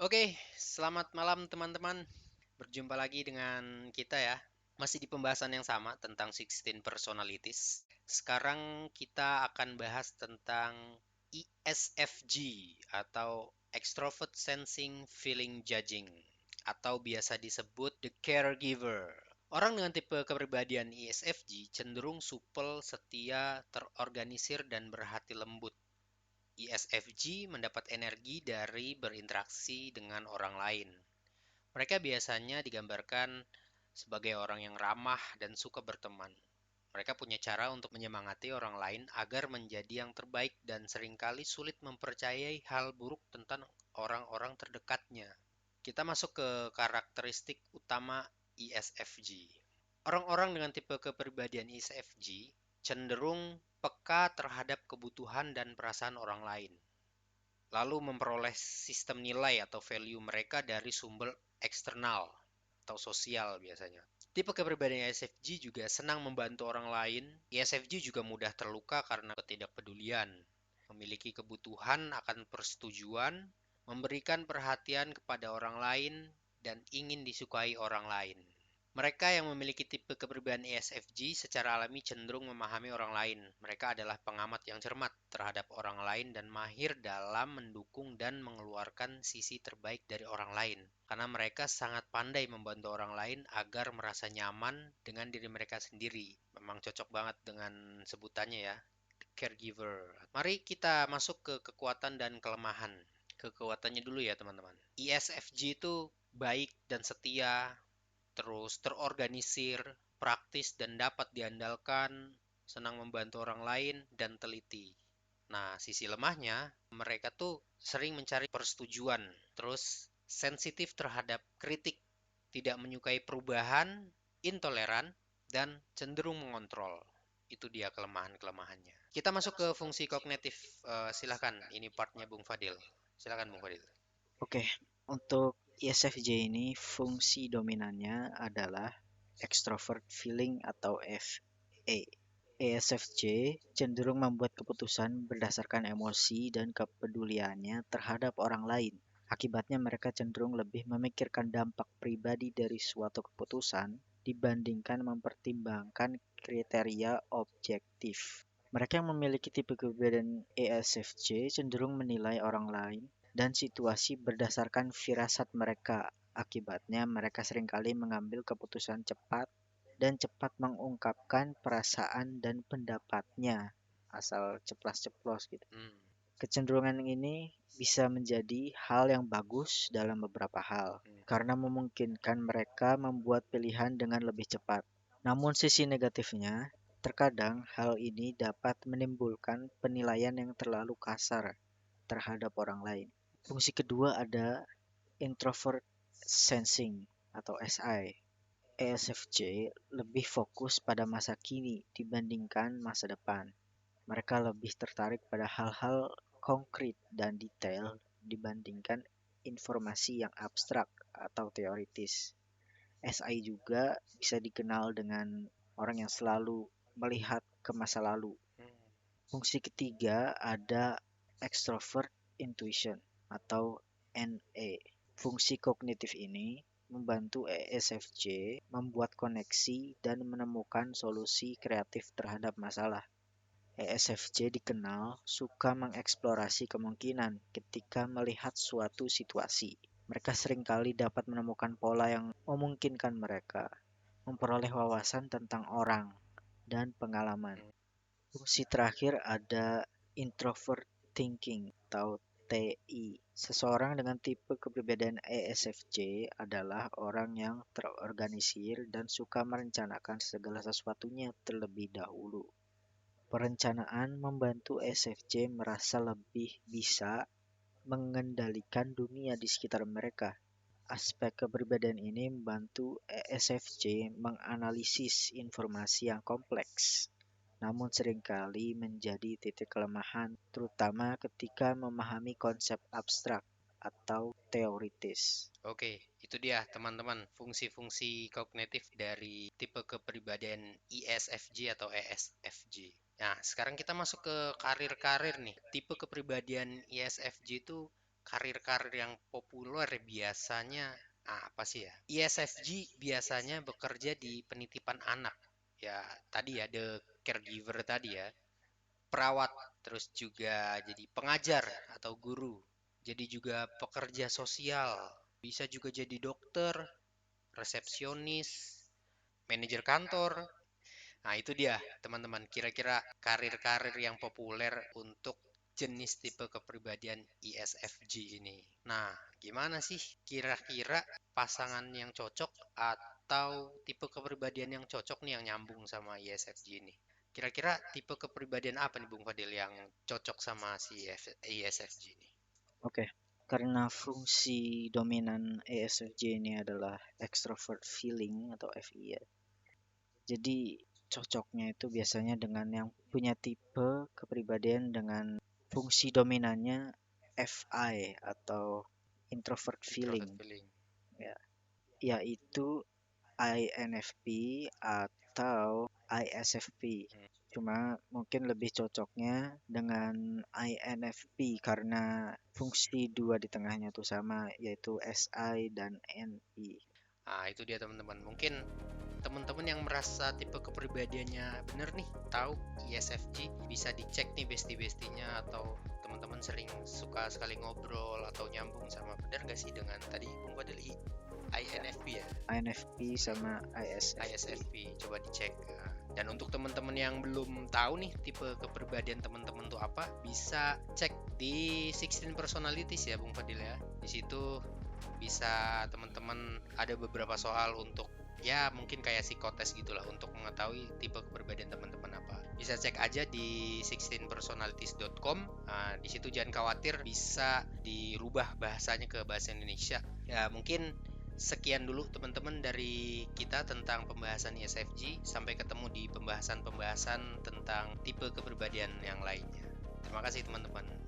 Oke, selamat malam teman-teman. Berjumpa lagi dengan kita ya. Masih di pembahasan yang sama tentang 16 personalities. Sekarang kita akan bahas tentang ESFG atau Extrovert Sensing Feeling Judging atau biasa disebut the caregiver. Orang dengan tipe kepribadian ESFG cenderung supel, setia, terorganisir, dan berhati lembut. ESFG mendapat energi dari berinteraksi dengan orang lain. Mereka biasanya digambarkan sebagai orang yang ramah dan suka berteman. Mereka punya cara untuk menyemangati orang lain agar menjadi yang terbaik dan seringkali sulit mempercayai hal buruk tentang orang-orang terdekatnya. Kita masuk ke karakteristik utama ESFG. Orang-orang dengan tipe kepribadian ESFG cenderung peka terhadap kebutuhan dan perasaan orang lain, lalu memperoleh sistem nilai atau value mereka dari sumber eksternal atau sosial biasanya. Tipe kepribadian ESFJ juga senang membantu orang lain. ESFJ juga mudah terluka karena ketidakpedulian, memiliki kebutuhan akan persetujuan, memberikan perhatian kepada orang lain, dan ingin disukai orang lain. Mereka yang memiliki tipe kepribadian ESFJ secara alami cenderung memahami orang lain. Mereka adalah pengamat yang cermat terhadap orang lain dan mahir dalam mendukung dan mengeluarkan sisi terbaik dari orang lain. Karena mereka sangat pandai membantu orang lain agar merasa nyaman dengan diri mereka sendiri. Memang cocok banget dengan sebutannya ya, caregiver. Mari kita masuk ke kekuatan dan kelemahan. Kekuatannya dulu ya teman-teman. ESFJ itu baik dan setia, terus terorganisir, praktis dan dapat diandalkan, senang membantu orang lain, dan teliti. Nah, sisi lemahnya, mereka tuh sering mencari persetujuan, terus sensitif terhadap kritik, tidak menyukai perubahan, intoleran, dan cenderung mengontrol. Itu dia kelemahan-kelemahannya. Kita masuk ke fungsi kognitif. Silakan, ini partnya Bung Fadil. Silakan Bung Fadil. Oke, untuk ISFJ ini fungsi dominannya adalah extrovert feeling atau FE. ESFJ cenderung membuat keputusan berdasarkan emosi dan kepeduliannya terhadap orang lain. Akibatnya mereka cenderung lebih memikirkan dampak pribadi dari suatu keputusan dibandingkan mempertimbangkan kriteria objektif. Mereka yang memiliki tipe kepribadian ESFJ cenderung menilai orang lain dan situasi berdasarkan firasat mereka. Akibatnya, mereka seringkali mengambil keputusan cepat dan cepat mengungkapkan perasaan dan pendapatnya, asal ceplas-ceplos gitu. Hmm. Kecenderungan ini bisa menjadi hal yang bagus dalam beberapa hal, Hmm. karena memungkinkan mereka membuat pilihan dengan lebih cepat. Namun sisi negatifnya, terkadang hal ini dapat menimbulkan penilaian yang terlalu kasar terhadap orang lain. Fungsi kedua ada introvert sensing atau SI. ESFJ lebih fokus pada masa kini dibandingkan masa depan. Mereka lebih tertarik pada hal-hal konkret dan detail dibandingkan informasi yang abstrak atau teoritis. SI juga bisa dikenal dengan orang yang selalu melihat ke masa lalu. Hmm. Fungsi ketiga ada extrovert intuition atau NE. Fungsi kognitif ini membantu ESFJ membuat koneksi dan menemukan solusi kreatif terhadap masalah. ESFJ dikenal suka mengeksplorasi kemungkinan ketika melihat suatu situasi. Mereka seringkali dapat menemukan pola yang memungkinkan mereka memperoleh wawasan tentang orang dan pengalaman. Fungsi terakhir ada introvert thinking atau TI. Seseorang dengan tipe kepribadian ESFJ adalah orang yang terorganisir dan suka merencanakan segala sesuatunya terlebih dahulu. Perencanaan membantu ESFJ merasa lebih bisa mengendalikan dunia di sekitar mereka. Aspek kepribadian ini membantu ESFJ menganalisis informasi yang kompleks, namun seringkali menjadi titik kelemahan, terutama ketika memahami konsep abstrak atau teoritis. Oke, itu dia teman-teman fungsi-fungsi kognitif dari tipe kepribadian ISFJ atau ESFJ. Nah, sekarang kita masuk ke karir-karir nih. Tipe kepribadian ISFJ itu karir-karir yang populer biasanya apa sih ya? ISFJ biasanya bekerja di penitipan anak. Ya, tadi ya, the caregiver tadi ya, perawat, terus juga jadi pengajar atau guru. Jadi juga pekerja sosial, bisa juga jadi dokter, resepsionis, manajer kantor. Nah, itu dia, teman-teman. Kira-kira karir-karir yang populer untuk jenis tipe kepribadian ISFJ ini. Nah, gimana sih kira-kira pasangan yang cocok atau tipe kepribadian yang cocok nih yang nyambung sama ISFJ ini? Kira-kira tipe kepribadian apa nih Bung Fadil yang cocok sama si ISFJ ini? Oke, karena fungsi dominan ESFJ ini adalah extrovert feeling atau FI ya. Jadi cocoknya itu biasanya dengan yang punya tipe kepribadian dengan fungsi dominannya FI atau introvert feeling Introvert feeling. ya, yaitu INFP atau ISFP. Hmm. Cuma mungkin lebih cocoknya dengan INFP karena fungsi dua di tengahnya tuh sama, yaitu SI dan NI. Nah, itu dia teman-teman. Mungkin teman-teman yang merasa tipe kepribadiannya bener nih, tahu ISFJ, bisa dicek nih bestie-bestinya atau teman-teman sering suka sekali ngobrol atau nyambung sama bener gak sih dengan tadi Bung Fadil Ya, INFP ya, INFP sama ISFP. ISFP, coba dicek. Nah, dan untuk teman-teman yang belum tahu nih tipe kepribadian teman-teman tuh apa, bisa cek di 16 Personalities ya Bung Fadil ya. Di situ bisa teman-teman ada beberapa soal untuk ya mungkin kayak psikotes gitulah untuk mengetahui tipe kepribadian teman-teman apa. Bisa cek aja di 16personalities.com. Nah, di situ jangan khawatir bisa dirubah bahasanya ke bahasa Indonesia. Ya, mungkin sekian dulu teman-teman dari kita tentang pembahasan ISFJ. Sampai ketemu di pembahasan-pembahasan tentang tipe kepribadian yang lainnya. Terima kasih teman-teman.